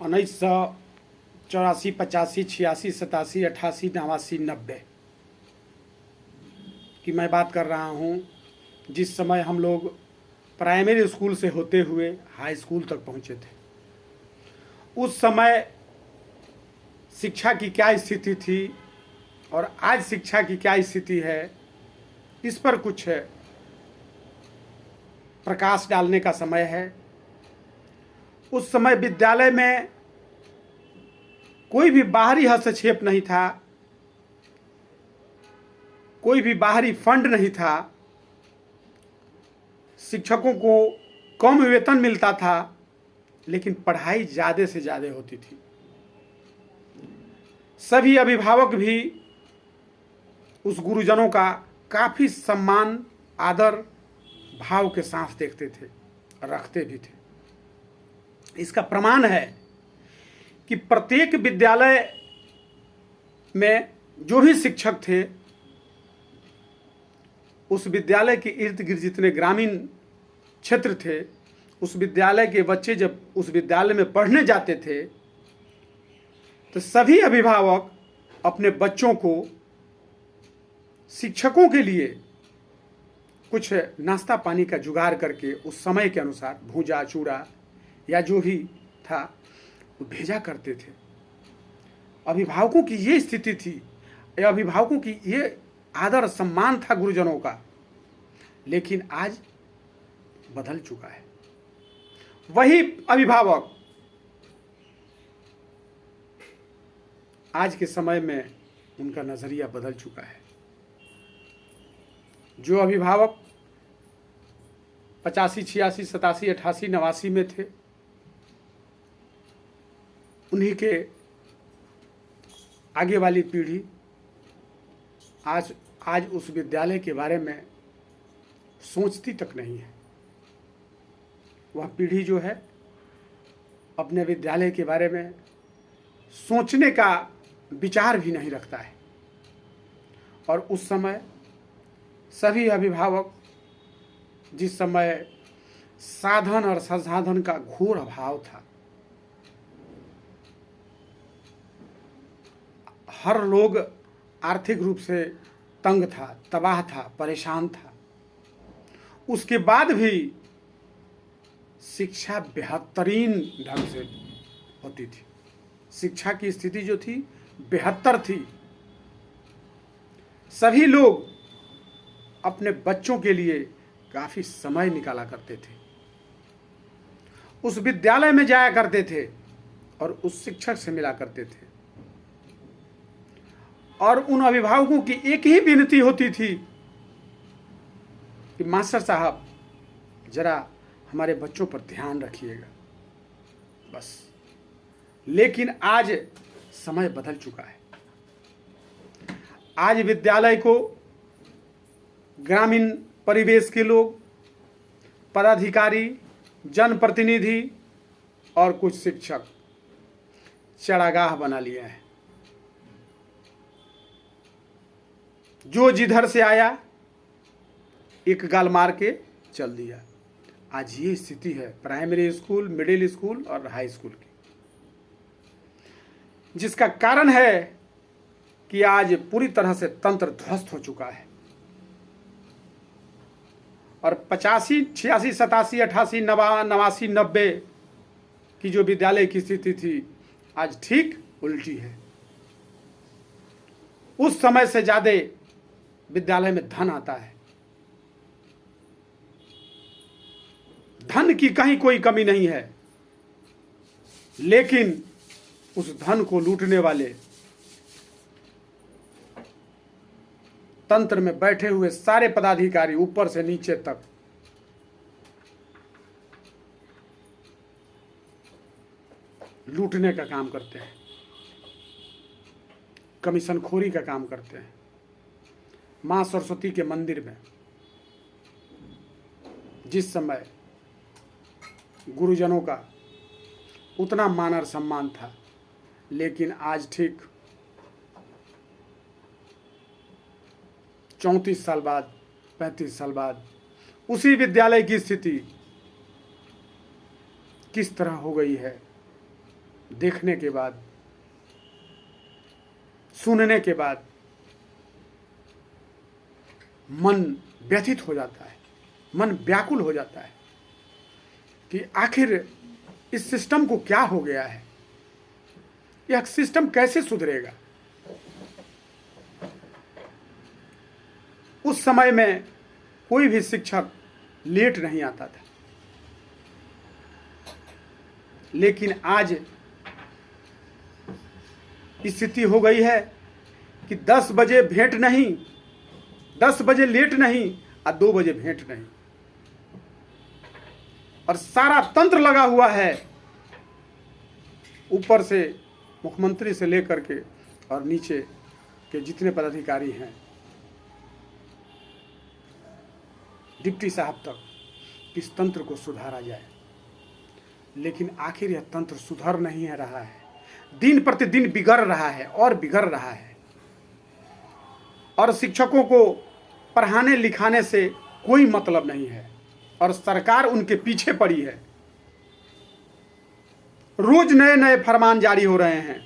1984, 85, 86, 87, 88, 89, 90 की मैं बात कर रहा हूँ, जिस समय हम लोग प्राइमरी स्कूल से होते हुए हाई स्कूल तक पहुँचे थे। उस समय शिक्षा की क्या स्थिति थी और आज शिक्षा की क्या स्थिति है, इस पर कुछ प्रकाश डालने का समय है। उस समय विद्यालय में कोई भी बाहरी हस्तक्षेप नहीं था, कोई भी बाहरी फंड नहीं था, शिक्षकों को कम वेतन मिलता था, लेकिन पढ़ाई ज़्यादा से ज़्यादा होती थी। सभी अभिभावक भी उस गुरुजनों का काफ़ी सम्मान, आदर भाव के साथ देखते थे, रखते भी थे। इसका प्रमाण है कि प्रत्येक विद्यालय में जो भी शिक्षक थे, उस विद्यालय के इर्द गिर्द जितने ग्रामीण क्षेत्र थे, उस विद्यालय के बच्चे जब उस विद्यालय में पढ़ने जाते थे तो सभी अभिभावक अपने बच्चों को शिक्षकों के लिए कुछ नाश्ता पानी का जुगाड़ करके उस समय के अनुसार भूजा चूड़ा या जो भी था वो भेजा करते थे। अभिभावकों की ये स्थिति थी, अभिभावकों की ये आदर सम्मान था गुरुजनों का। लेकिन आज बदल चुका है। वही अभिभावक आज के समय में उनका नजरिया बदल चुका है। जो अभिभावक 85, 86, 87, 88, 89 में थे, उन्हीं के आगे वाली पीढ़ी आज उस विद्यालय के बारे में सोचती तक नहीं है। वह पीढ़ी जो है अपने विद्यालय के बारे में सोचने का विचार भी नहीं रखता है। और उस समय सभी अभिभावक, जिस समय साधन और संसाधन का घोर अभाव था, हर लोग आर्थिक रूप से तंग था, तबाह था, परेशान था, उसके बाद भी शिक्षा बेहतरीन ढंग से होती थी। शिक्षा की स्थिति जो थी बेहतर थी। सभी लोग अपने बच्चों के लिए काफी समय निकाला करते थे, उस विद्यालय में जाया करते थे और उस शिक्षक से मिला करते थे। और उन अभिभावकों की एक ही विनती होती थी कि मास्टर साहब जरा हमारे बच्चों पर ध्यान रखिएगा, बस। लेकिन आज समय बदल चुका है। आज विद्यालय को ग्रामीण परिवेश के लोग, पदाधिकारी, जनप्रतिनिधि और कुछ शिक्षक चरागाह बना लिया है। जो जिधर से आया एक गाल मार के चल दिया। आज ये स्थिति है प्राइमरी स्कूल, मिडिल स्कूल और हाई स्कूल की, जिसका कारण है कि आज पूरी तरह से तंत्र ध्वस्त हो चुका है। और 85, 86, 87, 88, 89, 90 की जो विद्यालय की स्थिति थी, आज ठीक उल्टी है। उस समय से ज्यादा विद्यालय में धन आता है। धन की कहीं कोई कमी नहीं है, लेकिन उस धन को लूटने वाले तंत्र में बैठे हुए सारे पदाधिकारी ऊपर से नीचे तक लूटने का काम करते हैं, कमीशनखोरी का काम करते हैं। मां सरस्वती के मंदिर में जिस समय गुरुजनों का उतना मान और सम्मान था, लेकिन आज ठीक 34 साल बाद, 35 साल बाद उसी विद्यालय की स्थिति किस तरह हो गई है, देखने के बाद, सुनने के बाद मन व्यथित हो जाता है, मन व्याकुल हो जाता है कि आखिर इस सिस्टम को क्या हो गया है, यह सिस्टम कैसे सुधरेगा। उस समय में कोई भी शिक्षक लेट नहीं आता था, लेकिन आज स्थिति हो गई है कि 10 बजे भेंट नहीं, 10 बजे लेट नहीं और 2 बजे भेंट नहीं, और सारा तंत्र लगा हुआ है ऊपर से मुख्यमंत्री से लेकर के और नीचे के जितने पदाधिकारी हैं, डिप्टी साहब तक, इस तंत्र को सुधारा जाए। लेकिन आखिर यह तंत्र सुधर नहीं है रहा है, दिन प्रतिदिन बिगड़ रहा है और बिगड़ रहा है। और शिक्षकों को पढ़ाने लिखाने से कोई मतलब नहीं है और सरकार उनके पीछे पड़ी है। रोज नए नए फरमान जारी हो रहे हैं,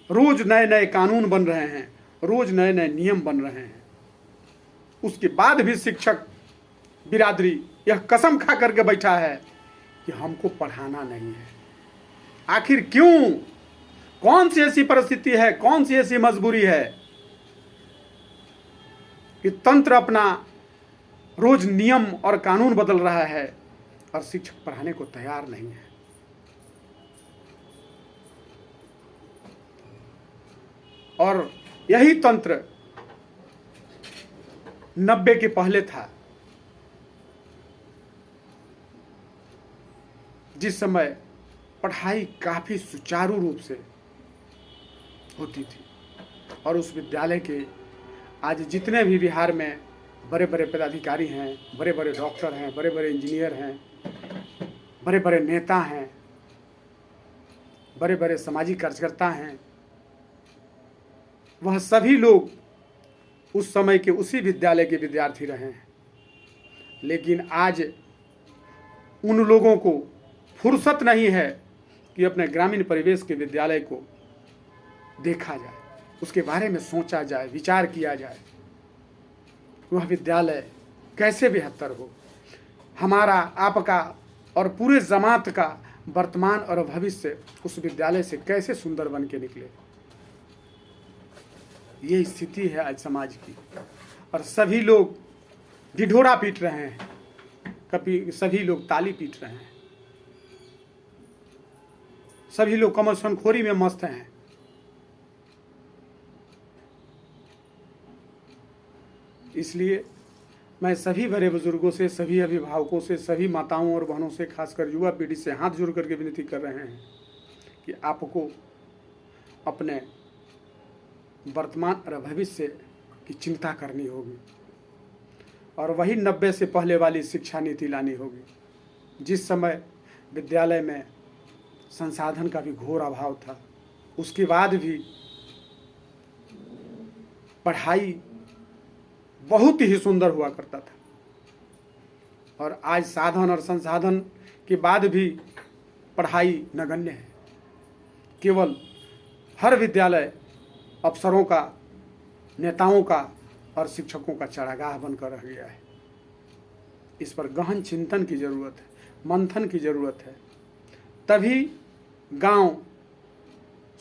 रोज नए नए कानून बन रहे हैं, रोज नए नए नियम बन रहे हैं। उसके बाद भी शिक्षक बिरादरी यह कसम खा करके बैठा है कि हमको पढ़ाना नहीं है। आखिर क्यों? कौन सी ऐसी परिस्थिति है, कौन सी ऐसी मजबूरी है कि तंत्र अपना रोज नियम और कानून बदल रहा है और शिक्षक पढ़ाने को तैयार नहीं है। और यही तंत्र 90 के पहले था, जिस समय पढ़ाई काफी सुचारू रूप से होती थी। और उस विद्यालय के आज जितने भी बिहार में बड़े बड़े पदाधिकारी हैं, बड़े बड़े डॉक्टर हैं, बड़े बड़े इंजीनियर हैं, बड़े बड़े नेता हैं, बड़े बड़े सामाजिक कार्यकर्ता हैं, वह सभी लोग उस समय के उसी विद्यालय के विद्यार्थी रहे हैं। लेकिन आज उन लोगों को फुर्सत नहीं है कि अपने ग्रामीण परिवेश के विद्यालय को देखा जाए, उसके बारे में सोचा जाए, विचार किया जाए, वह विद्यालय कैसे बेहतर हो, हमारा, आपका और पूरे जमात का वर्तमान और भविष्य उस विद्यालय से कैसे सुंदर बन के निकले। ये स्थिति है आज समाज की। और सभी लोग ढिढोरा पीट रहे हैं, कभी सभी लोग ताली पीट रहे हैं, सभी लोग कमरशनखोरी में मस्त हैं। इसलिए मैं सभी बड़े बुजुर्गों से, सभी अभिभावकों से, सभी माताओं और बहनों से, खासकर युवा पीढ़ी से हाथ जोड़ करके विनती कर रहे हैं कि आपको अपने वर्तमान और भविष्य की चिंता करनी होगी और वही 90 से पहले वाली शिक्षा नीति लानी होगी। जिस समय विद्यालय में संसाधन का भी घोर अभाव था, उसके बाद भी पढ़ाई बहुत ही सुंदर हुआ करता था। और आज साधन और संसाधन के बाद भी पढ़ाई नगण्य है। केवल हर विद्यालय अफसरों का, नेताओं का और शिक्षकों का चारागाह बनकर रह गया है। इस पर गहन चिंतन की ज़रूरत है, मंथन की ज़रूरत है। तभी गांव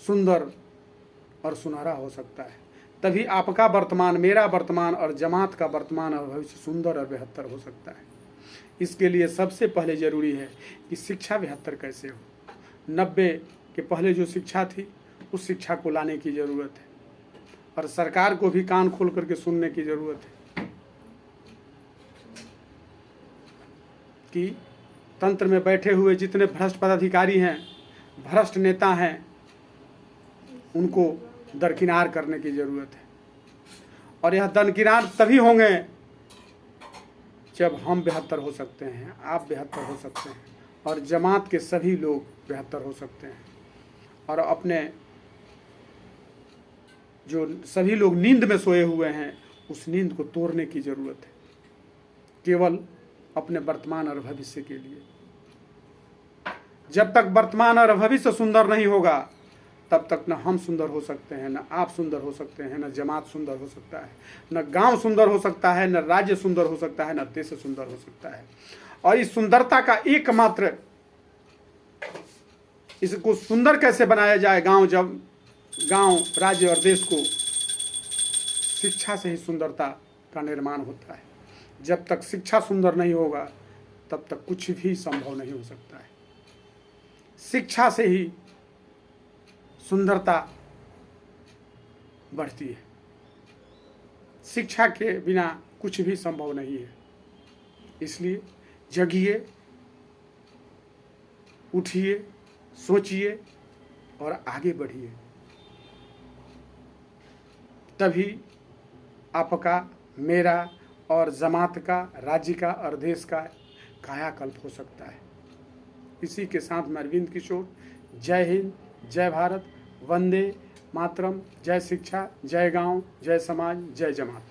सुंदर और सुनहरा हो सकता है। तभी आपका वर्तमान, मेरा वर्तमान और जमात का वर्तमान और भविष्य सुंदर और बेहतर हो सकता है। इसके लिए सबसे पहले ज़रूरी है कि शिक्षा बेहतर कैसे हो। 90 के पहले जो शिक्षा थी, उस शिक्षा को लाने की ज़रूरत है और सरकार को भी कान खोल करके सुनने की ज़रूरत है कि तंत्र में बैठे हुए जितने भ्रष्ट पदाधिकारी हैं, भ्रष्ट नेता हैं, उनको दरकिनार करने की ज़रूरत है। और यह दरकिनार तभी होंगे जब हम बेहतर हो सकते हैं, आप बेहतर हो सकते हैं और जमात के सभी लोग बेहतर हो सकते हैं। और अपने जो सभी लोग नींद में सोए हुए हैं, उस नींद को तोड़ने की ज़रूरत है, केवल अपने वर्तमान और भविष्य के लिए। जब तक वर्तमान और भविष्य सुंदर नहीं होगा तब तक न हम सुंदर हो सकते हैं, न आप सुंदर हो सकते हैं, न जमात सुंदर हो सकता है, न गांव सुंदर हो सकता है, न राज्य सुंदर हो सकता है, न देश सुंदर हो सकता है। और इस सुंदरता का एकमात्र, इसको सुंदर कैसे बनाया जाए, गांव राज्य और देश को शिक्षा से ही सुंदरता का निर्माण होता है। जब तक शिक्षा सुंदर नहीं होगा तब तक कुछ भी संभव नहीं हो सकता है। शिक्षा से ही सुंदरता बढ़ती है। शिक्षा के बिना कुछ भी संभव नहीं है। इसलिए जगिए, उठिए, सोचिए और आगे बढ़िए। तभी आपका, मेरा और जमात का, राज्य का और देश का कायाकल्प हो सकता है। इसी के साथ मैं अरविंद किशोर, जय हिंद, जय भारत, वंदे मातरम, जय शिक्षा, जय गांव, जय समाज, जय जमात।